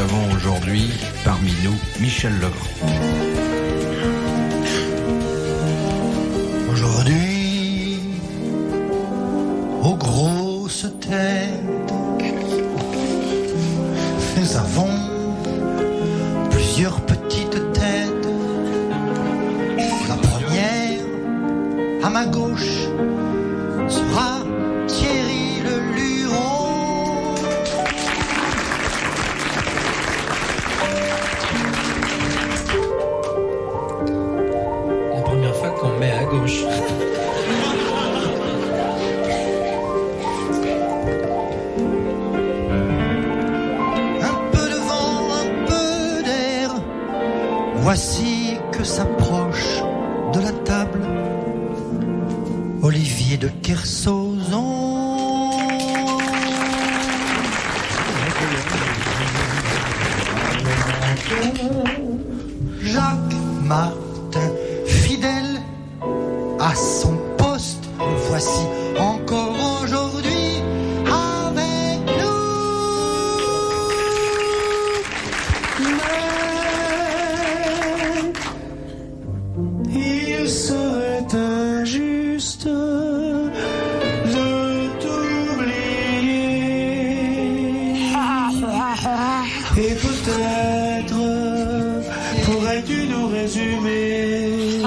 avons aujourd'hui parmi nous Michel Legrand. Aujourd'hui, aux grosses têtes, nous avons plusieurs petites têtes. La première, à ma gauche, sera Thierry Le Luron. La première fois qu'on met à gauche. Un peu de vent, un peu d'air. Voici que s'approche de la table Olivier de Kersauzon. Jacques Martin, fidèle à son poste, le voici encore aujourd'hui avec nous. Mais il serait injuste de t'oublier. Et peut-être pourrais-tu nous résumer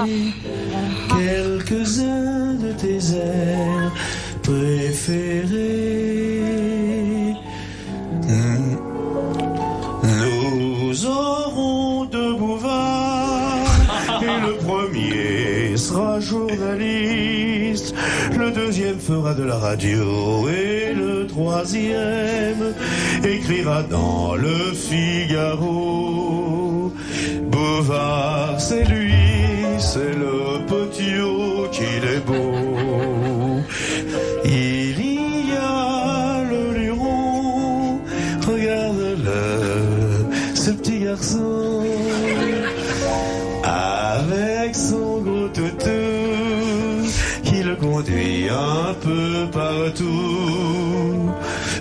quelques-uns de tes airs préférés. Nous aurons deux bouvards et le premier sera journaliste, le deuxième fera de la radio et le troisième écrira dans le Figaro. Bouvard, c'est lui, c'est le petit haut qu'il est beau. Il y a le Luron, regarde-le, ce petit garçon, avec son gros toutou, qui le conduit un peu partout.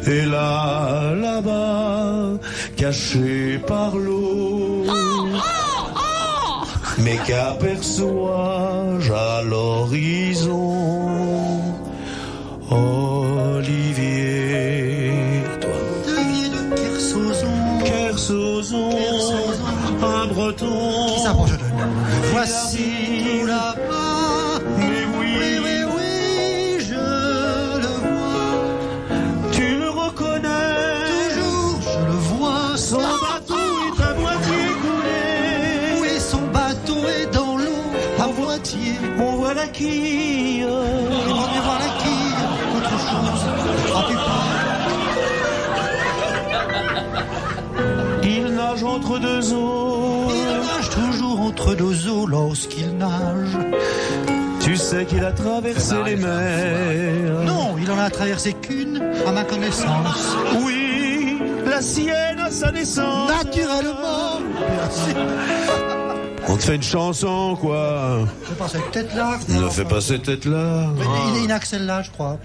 Et là, là-bas, caché par l'eau, mais qu'aperçois-je à l'horizon? Olivier, toi. Olivier de Kersauzon. Kersauzon, un breton. Qui s'approche de nous. Voici tout là-bas. Mais oui, oui, oui, je le vois. Tu le reconnais? Toujours, je le vois. Son bateau est à moitié coulé. Oui, son bateau est dans l'eau à moitié. On voit la quille. On va voir la quille. Autre chose. Il nage entre deux eaux. Il nage toujours entre deux eaux lorsqu'il nage. Tu sais qu'il a traversé les mers. Non, il en a traversé qu'une, à ma connaissance. Oui, la sienne à sa naissance. Naturellement. Merci. On te fait une chanson, quoi. Ne fais pas cette tête-là. Ne fais pas cette tête-là. Il n'a que celle-là, je crois.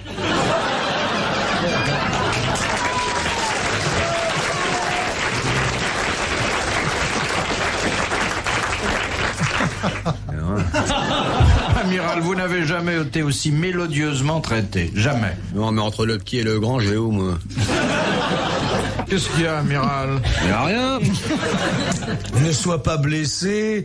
Amiral, vous n'avez jamais été aussi mélodieusement traité. Jamais. Non, mais entre le petit et le grand, j'ai où, moi? Qu'est-ce qu'il y a, Amiral? Il n'y a rien. Ne sois pas blessé,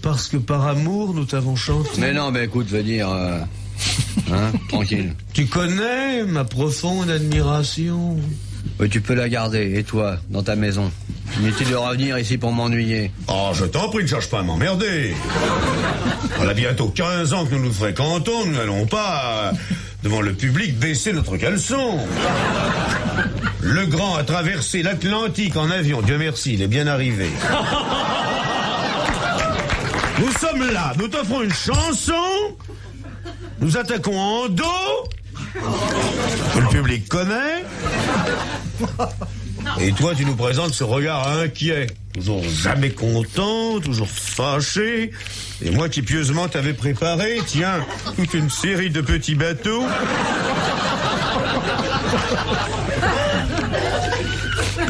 parce que par amour, nous t'avons chanté. Mais non, mais écoute, veux dire... hein, tranquille. Tu connais ma profonde admiration. Oui, tu peux la garder, et toi, dans ta maison. Inutile de revenir ici pour m'ennuyer. Oh, je t'en prie, ne cherche pas à m'emmerder. On a bientôt 15 ans que nous nous fréquentons, nous n'allons pas, devant le public, baisser notre caleçon. Le grand a traversé l'Atlantique en avion, Dieu merci, il est bien arrivé. Nous sommes là, nous t'offrons une chanson, nous attaquons en dos, que le public connaît, et toi tu nous présentes ce regard inquiet, toujours jamais content, toujours fâché, et moi qui pieusement t'avais préparé, tiens, toute une série de petits bateaux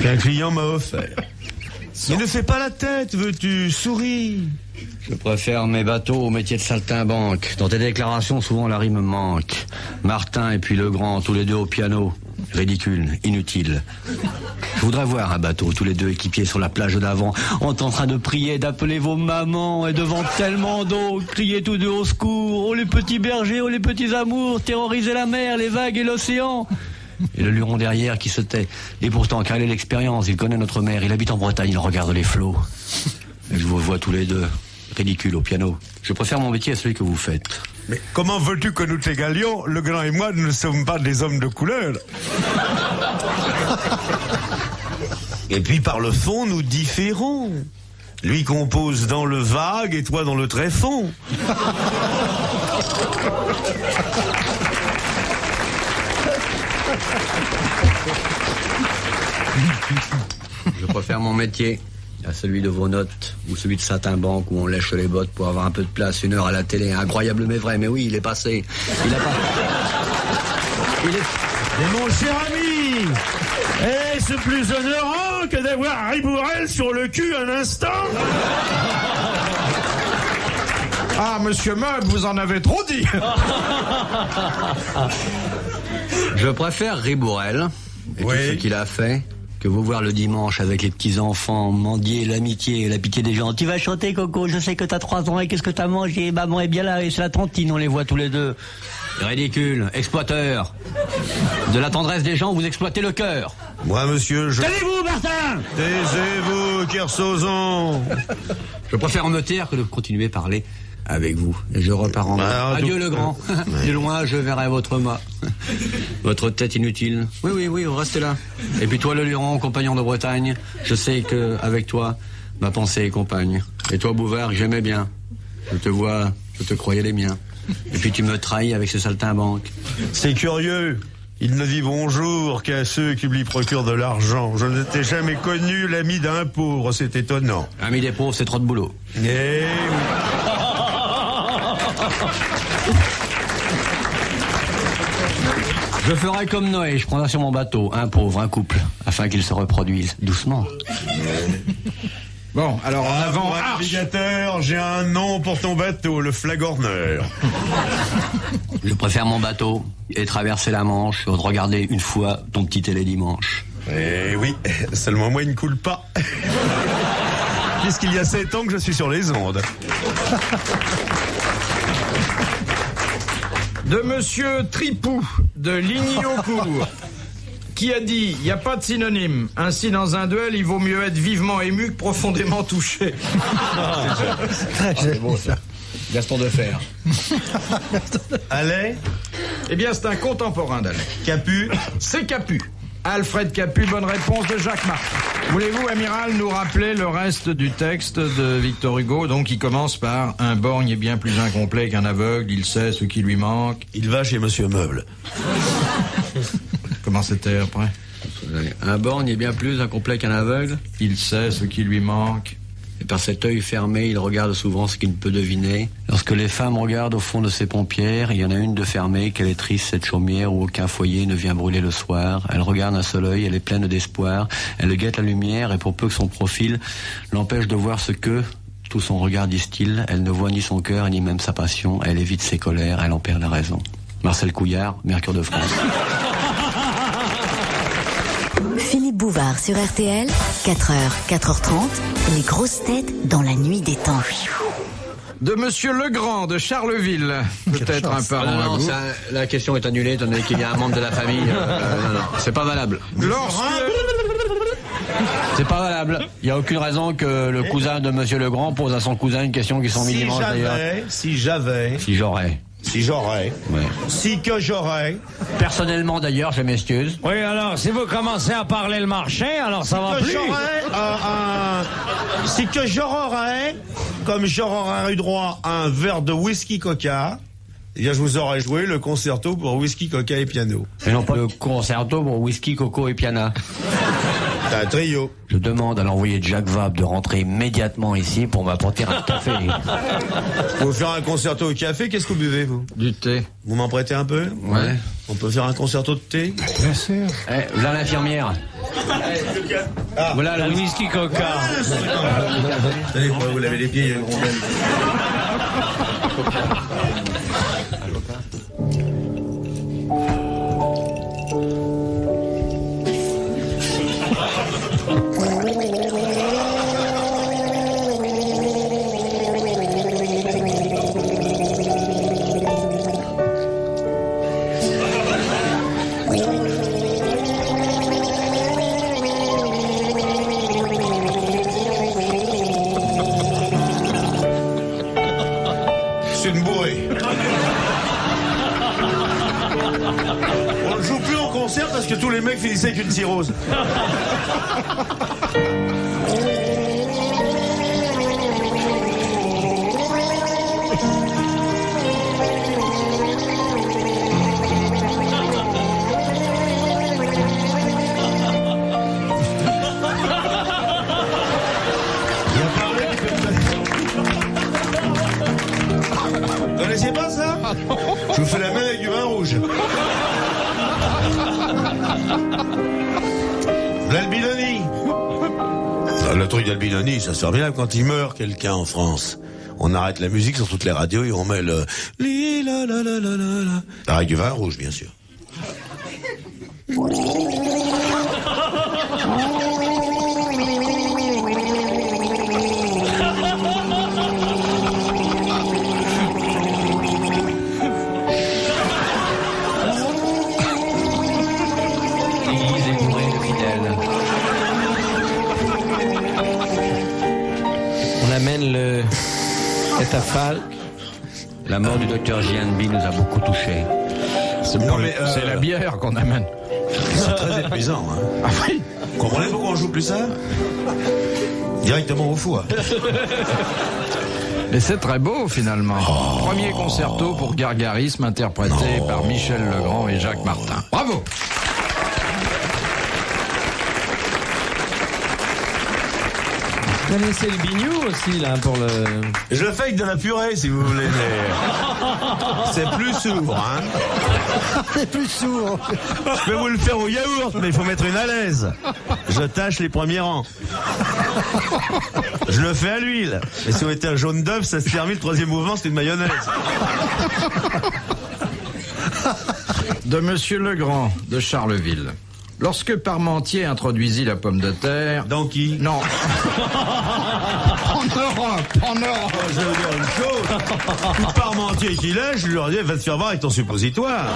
qu'un client m'a offert. Mais ne fais pas la tête, veux-tu? Souris. Je préfère mes bateaux au métier de saltimbanque. Dans tes déclarations, souvent la rime manque. Martin et puis Legrand, tous les deux au piano. Ridicule, inutile. Je voudrais voir un bateau, tous les deux équipiers sur la plage d'avant, en train de prier, d'appeler vos mamans, et devant tellement d'eau, crier tous deux au secours. Oh les petits bergers, oh les petits amours, terroriser la mer, les vagues et l'océan. Et le luron derrière qui se tait. Et pourtant, car il a l'expérience, il connaît notre mer, il habite en Bretagne, il regarde les flots. Et je vous vois tous les deux, ridicules au piano. Je préfère mon métier à celui que vous faites. Mais comment veux-tu que nous t'égalions? Legrand et moi ne sommes pas des hommes de couleur. Et puis par le fond, nous différons. Lui compose dans le vague et toi dans le tréfond. Je préfère mon métier à celui de vos notes, ou celui de saltimbanque où on lèche les bottes pour avoir un peu de place, 1 heure à la télé. Incroyable mais vrai, mais oui, il est passé. Il a pas... Mais mon cher ami, est-ce plus honorant que d'avoir Ribourel sur le cul un instant? Ah, monsieur Meuble, vous en avez trop dit. Je préfère Ribourel et tout ce qu'il a fait que vous voir le dimanche avec les petits-enfants mendier l'amitié et la pitié des gens. Tu vas chanter, Coco, je sais que t'as 3 ans et qu'est-ce que t'as mangé? Maman est bien là et c'est la tantine, on les voit tous les deux. Ridicule, exploiteur. De la tendresse des gens, vous exploitez le cœur. Moi, monsieur, je... Taisez-vous, Martin! Taisez-vous, Kersozon. Je préfère me taire que de continuer à parler avec vous. Et je repars en bas. Adieu, le grand. De loin, je verrai votre mât. Votre tête inutile. Oui, restez là. Et puis toi, le luron, compagnon de Bretagne, je sais que avec toi, ma pensée est compagne. Et toi, Bouvard, j'aimais bien. Je te vois, je te croyais les miens. Et puis tu me trahis avec ce saltimbanque. C'est curieux. Ils ne vivent bonjour qu'à ceux qui lui procurent de l'argent. Je ne t'ai jamais connu l'ami d'un pauvre, c'est étonnant. Ami des pauvres, c'est trop de boulot. Eh oui. Je ferai comme Noé, je prendrai sur mon bateau un pauvre, un couple, afin qu'ils se reproduisent doucement. Bon, alors en avant, Pour navigateur, j'ai un nom pour ton bateau, le flagorneur. Je préfère mon bateau et traverser la Manche, regarder une fois ton petit télé dimanche. Eh oui, seulement moi il ne coule pas. Puisqu'il y a 7 ans que je suis sur les ondes. de monsieur Tripou, de Ligny-au-Court, qui a dit, il n'y a pas de synonyme. Ainsi, dans un duel, il vaut mieux être vivement ému que profondément touché. C'est beau, ça. Gaston Defferre. Allais? Eh bien, c'est un contemporain d'Allais. Capu? C'est Capu. Alfred Capu, bonne réponse de Jacques Martin. Voulez-vous, amiral, nous rappeler le reste du texte de Victor Hugo, donc qui commence par « Un borgne est bien plus incomplet qu'un aveugle, il sait ce qui lui manque ». Il va chez Monsieur Meuble. Comment c'était après? Un borgne est bien plus incomplet qu'un aveugle. Il sait ce qui lui manque. Et par cet œil fermé, il regarde souvent ce qu'il ne peut deviner. Lorsque les femmes regardent au fond de ces pompières, il y en a une de fermée, qu'elle est triste, cette chaumière où aucun foyer ne vient brûler le soir. Elle regarde un seul œil, elle est pleine d'espoir. Elle guette la lumière et pour peu que son profil l'empêche de voir ce que, tout son regard distille, elle ne voit ni son cœur ni même sa passion. Elle évite ses colères, elle en perd la raison. Marcel Couillard, Mercure de France. Philippe Bouvard sur RTL, 4h, 4h30, les grosses têtes dans la nuit des temps. De monsieur Legrand, de Charleville. Peut-être un parent à vous. La question est annulée, étant donné qu'il y a un membre de la famille. Non, c'est pas valable. C'est pas valable. Il n'y a aucune raison que le cousin de monsieur Legrand pose à son cousin une question qui sont minimes d'ailleurs. Si j'aurais. Ouais. Si que j'aurais. Personnellement d'ailleurs, je m'excuse. Oui, alors, si vous commencez à parler le marché, alors ça va plus. Si que j'aurais, comme j'aurais eu droit à un verre de whisky coca, eh bien je vous aurais joué le concerto pour whisky, coca et piano. Et non pas le concerto pour whisky, coco et piana. C'est un trio. Je demande à l'envoyé de Jacques Vabre de rentrer immédiatement ici pour m'apporter un café. Pour faire un concerto au café, qu'est-ce que vous buvez, vous? Du thé. Vous m'en prêtez un peu? Ouais. On peut faire un concerto de thé? Bien sûr. Là l'infirmière. Voilà le whisky coca. Allez, vous lavez les pieds, il y a une rondelle. C'est une bourrée. On le joue plus en concert parce que tous les mecs finissaient avec une cirrhose. Vous connaissez pas ça? Je vous fais la main avec du vin rouge. L'Albinoni. Le truc d'Albinoni, ça sert bien quand il meurt quelqu'un en France. On arrête la musique sur toutes les radios et on met le... Avec du vin rouge, bien sûr. L'église est bourrée de fidèles. On amène le catafalque. La mort du docteur Gianbi nous a beaucoup touchés. C'est la bière qu'on amène. C'est très épuisant, hein. Ah oui. Vous comprenez pourquoi on joue plus ça? Directement au foie. Et c'est très beau finalement. Premier concerto pour Gargarisme interprété par Michel Legrand et Jacques Martin. Bravo. Vous connaissez le bignou aussi, là, pour le... Je le fais avec de la purée, si vous voulez, mais... C'est plus sourd, hein. C'est plus sourd. Je peux vous le faire au yaourt, mais il faut mettre une à l'aise. Je tâche les premiers rangs. Je le fais à l'huile. Et si on était un jaune d'œuf, ça se termine, le troisième mouvement, c'est une mayonnaise. De Monsieur Legrand, de Charleville. Lorsque Parmentier introduisit la pomme de terre... Dans qui? Non. En Europe. Je vais vous dire une chose. Tout Parmentier qu'il est, je lui ai dit, va te faire voir avec ton suppositoire.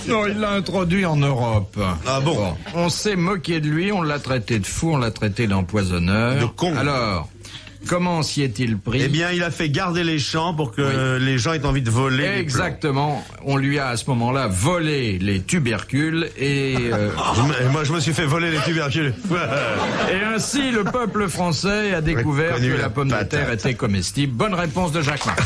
Non, il l'a introduit en Europe. Ah bon? On s'est moqué de lui, on l'a traité de fou, on l'a traité d'empoisonneur. De con. Alors, comment s'y est-il pris? Eh bien, il a fait garder les champs pour que les gens aient envie de voler. Exactement. On lui a à ce moment-là volé les tubercules et... Moi, je me suis fait voler les tubercules. Et ainsi, le peuple français a découvert que la pomme de terre était comestible. Bonne réponse de Jacques Martin.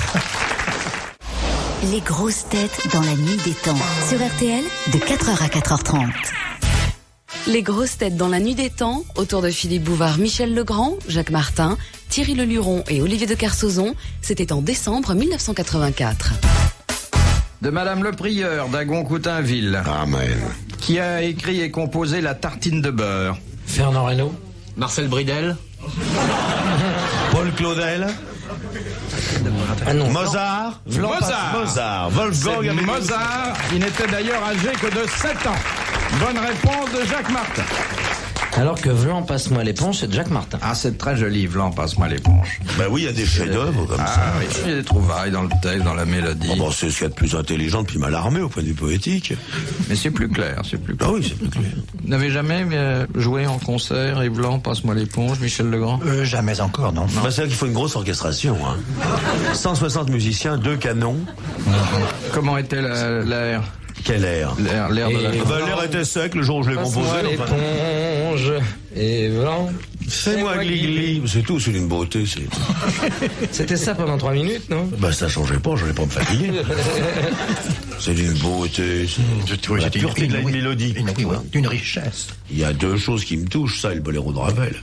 Les grosses têtes dans la nuit des temps. Sur RTL, de 4h à 4h30. Les grosses têtes dans la nuit des temps, autour de Philippe Bouvard, Michel Legrand, Jacques Martin, Thierry Leluron et Olivier de Kersauzon, c'était en décembre 1984. De Madame Le Prieur d'Agon-Coutainville. Amen. Qui a écrit et composé La tartine de beurre. Fernand Reynaud. Marcel Bridel. Paul Claudel. Ah non. Mozart. Mozart. Wolfgang C'est Amadeus. Mozart. Il n'était d'ailleurs âgé que de 7 ans. Bonne réponse de Jacques Martin. Alors que Vlan, passe-moi l'éponge, c'est de Jacques Martin. Ah, c'est très joli, Vlan, passe-moi l'éponge. Ben oui, il y a des chefs-d'œuvre comme ça. Ah oui, il y a des trouvailles dans le texte, dans la mélodie. Oh, bon, c'est ce qu'il y a de plus intelligent, puis mal armé au point de vue poétique. Mais c'est plus clair, c'est plus clair. Ah oui, c'est plus clair. Vous n'avez jamais joué en concert, Yves Blanc, passe-moi l'éponge, Michel Legrand? Jamais encore, non. Bah, c'est vrai qu'il faut une grosse orchestration. Hein. 160 musiciens, 2 canons. Comment était l'air? Quel air? L'air de la... L'air était sec le jour où je l'ai composé. Passe-moi l'éponge. Et Vlan. Fais-moi gligli. C'est tout, c'est une beauté. C'était ça pendant 3 minutes, non? Bah ça changeait pas, j'allais pas me fatiguer. C'est d'une beauté. La pureté de la mélodie. D'une richesse. Il y a 2 choses qui me touchent, ça et le boléro de Ravel.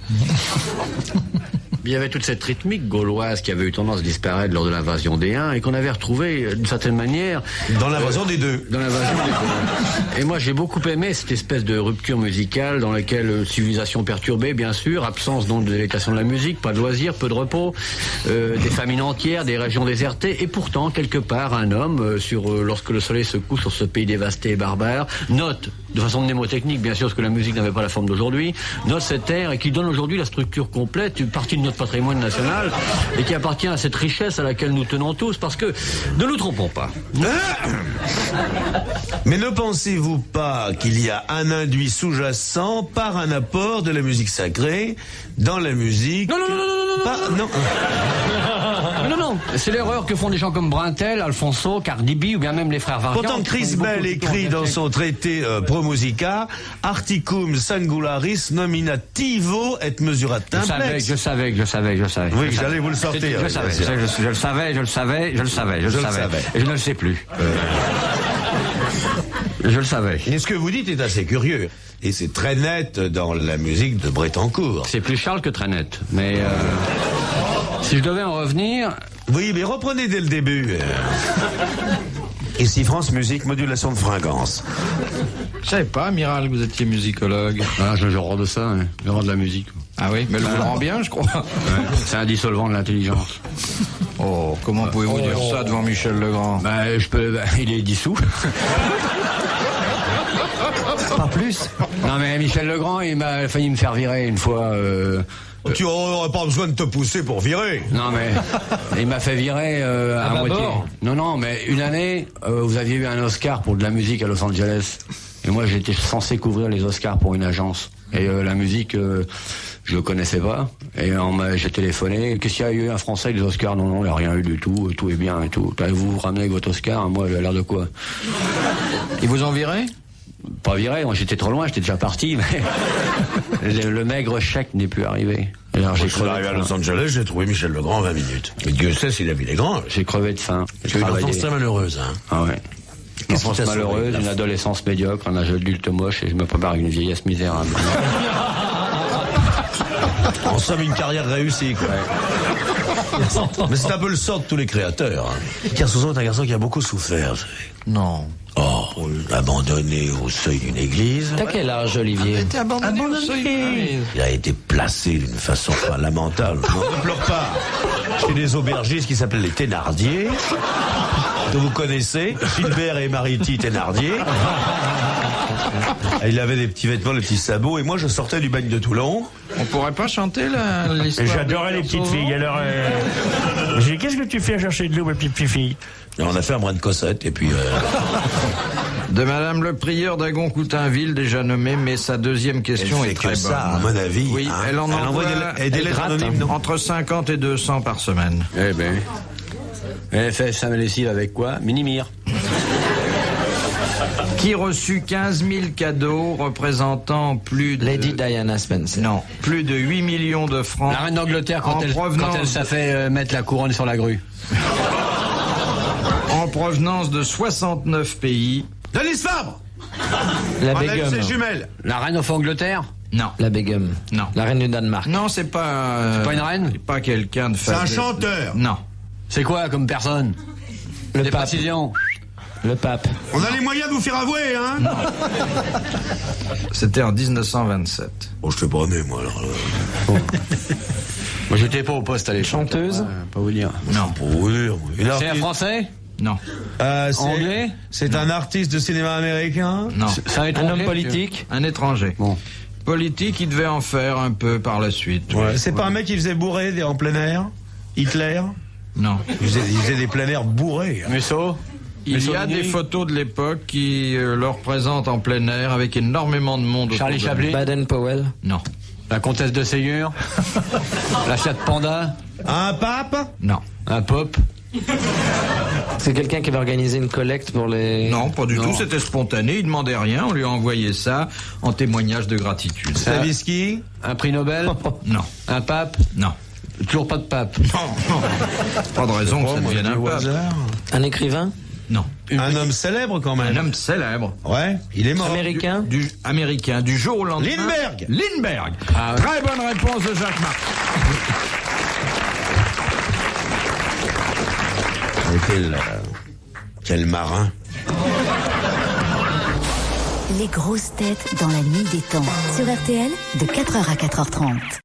Il y avait toute cette rythmique gauloise qui avait eu tendance à disparaître lors de l'invasion des Huns et qu'on avait retrouvée d'une certaine manière dans l'invasion des deux. Dans l'invasion des deux. Et moi j'ai beaucoup aimé cette espèce de rupture musicale dans laquelle civilisation perturbée bien sûr, absence donc de délectation de la musique, pas de loisirs, peu de repos, des famines entières, des régions désertées et pourtant quelque part un homme lorsque le soleil se couche sur ce pays dévasté et barbare note de façon mnémotechnique bien sûr parce que la musique n'avait pas la forme d'aujourd'hui, note cette ère et qui donne aujourd'hui la structure complète, une partie de notre patrimoine national et qui appartient à cette richesse à laquelle nous tenons tous parce que ne nous trompons pas. Mais ne pensez-vous pas qu'il y a un induit sous-jacent par un apport de la musique sacrée dans la musique? Non, c'est l'erreur que font des gens comme Brintel, Alfonso, Cardi B ou bien même les frères Variant. Pourtant Chris Bell écrit dans son traité Pro Musica Articum singularis nominativo et mesuratim plex. Je savais. Oui, j'allais vous le sortir. Je le savais. Et je ne le sais plus. Je le savais. Et ce que vous dites est assez curieux. Et c'est très net dans la musique de Brettencourt. C'est plus Charles que très net. Mais si je devais en revenir... Oui, mais reprenez dès le début. Ici France Musique, modulation de fringance. Je savais pas, Amiral, que vous étiez musicologue. Ah, je rends de ça, hein. Je rends de la musique. Ah oui, mais elle vous le rend bien, je crois. Ouais. C'est un dissolvant de l'intelligence. Oh, comment pouvez-vous dire ça devant Michel Legrand? Il est dissous. Pas plus. Non mais Michel Legrand, il m'a failli me faire virer une fois. Tu n'aurais pas besoin de te pousser pour virer. Non mais il m'a fait virer à moitié. Non, mais une année, vous aviez eu un Oscar pour de la musique à Los Angeles. Et moi j'étais censé couvrir les Oscars pour une agence. Et la musique, je le connaissais pas. Et j'ai téléphoné. Qu'est-ce qu'il y a eu un Français les Oscars? Non, il n'y a rien eu du tout. Tout est bien et tout. Vous ramenez avec votre Oscar, moi j'ai l'air de quoi? Ils vous ont viré? Pas viré, moi j'étais trop loin, j'étais déjà parti, mais le maigre chèque n'est plus arrivé. Alors je suis arrivé à Los Angeles, j'ai trouvé Michel Legrand en 20 minutes. Mais Dieu sait s'il a vu les grands. J'ai crevé de faim. J'ai eu une enfance très malheureuse. Hein. Ah ouais. Une enfance malheureuse, une adolescence médiocre, un âge adulte moche et je me prépare une vieillesse misérable. En somme, une carrière réussie, quoi. Mais c'est un peu le sort de tous les créateurs. Hein. Kersozon est un garçon qui a beaucoup souffert. Non. Oh, abandonné au seuil d'une église. T'as quel âge, Olivier? Il a été abandonné au seuil d'une église. Il a été placé d'une façon lamentable. Non, ne pleure pas. Chez des aubergistes qui s'appellent les Thénardier, que vous connaissez, Gilbert et Mariti Thénardier. Il avait des petits vêtements, des petits sabots, et moi je sortais du bagne de Toulon. On pourrait pas chanter l'histoire? J'adorais les petites filles, alors j'ai dit, qu'est-ce que tu fais à chercher de l'eau, mes petites filles? Et on a fait un brin de Cossette, et puis... De Madame le Prieur d'Agon-Coutainville, déjà nommée, mais sa deuxième question est très bonne. Ça, à mon avis. Oui, hein, elle envoie des lettres anonymes, entre 50 et 200 par semaine. Eh ben... Elle fait sa lessive avec quoi? Minimir. Qui reçut 15 000 cadeaux représentant plus de... Lady Diana Spencer. Non, plus de 8 millions de francs. La reine d'Angleterre quand elle s'est fait mettre la couronne sur la grue. En provenance de 69 pays. Denis Fabre. La Begum. Ses jumelles. La reine of Angleterre? Non. La Begum. Non. La reine du Danemark. Non, c'est pas... c'est pas une reine? C'est pas quelqu'un de... C'est un chanteur. Non. C'est quoi comme personne? Le Des pape. précisions. Le pape. On a les moyens de vous faire avouer, hein? C'était en 1927. Bon, je t'ai pas né, moi, alors. Moi, j'étais pas au poste à l'époque. Chanteuse? Pas vous dire. Non. Pour vous dire. C'est un Français? Non. Anglais? C'est un artiste de cinéma américain? Non. C'est un homme politique? Un étranger. Bon. Politique, il devait en faire un peu par la suite. Ouais. Oui. C'est pas un mec qui faisait bourrer en plein air? Hitler? Non. Il faisait des plein air bourrés. Musso? Il y a des photos de l'époque qui le représentent en plein air avec énormément de monde. Charlie autour de lui. Chaplin? Baden-Powell. Non. La comtesse de Ségur? La Fiat Panda? Un pape? Non. Un pop? C'est quelqu'un qui va organiser une collecte pour les... Non, pas du tout, c'était spontané, il demandait rien, on lui a envoyé ça en témoignage de gratitude. Stavisky? Un prix Nobel? Non. Un pape? Non. Toujours pas de pape? Non. Pas de raison que ça devienne un pape. Un écrivain? Non. Un homme célèbre quand même. Un homme célèbre. Ouais, il est mort. Américain? Américain, du jour au lendemain. Lindbergh. Lindbergh. Ah ouais. Très bonne réponse de Jacques Martin. Quel marin. Les grosses têtes dans la nuit des temps. Sur RTL, de 4h à 4h30.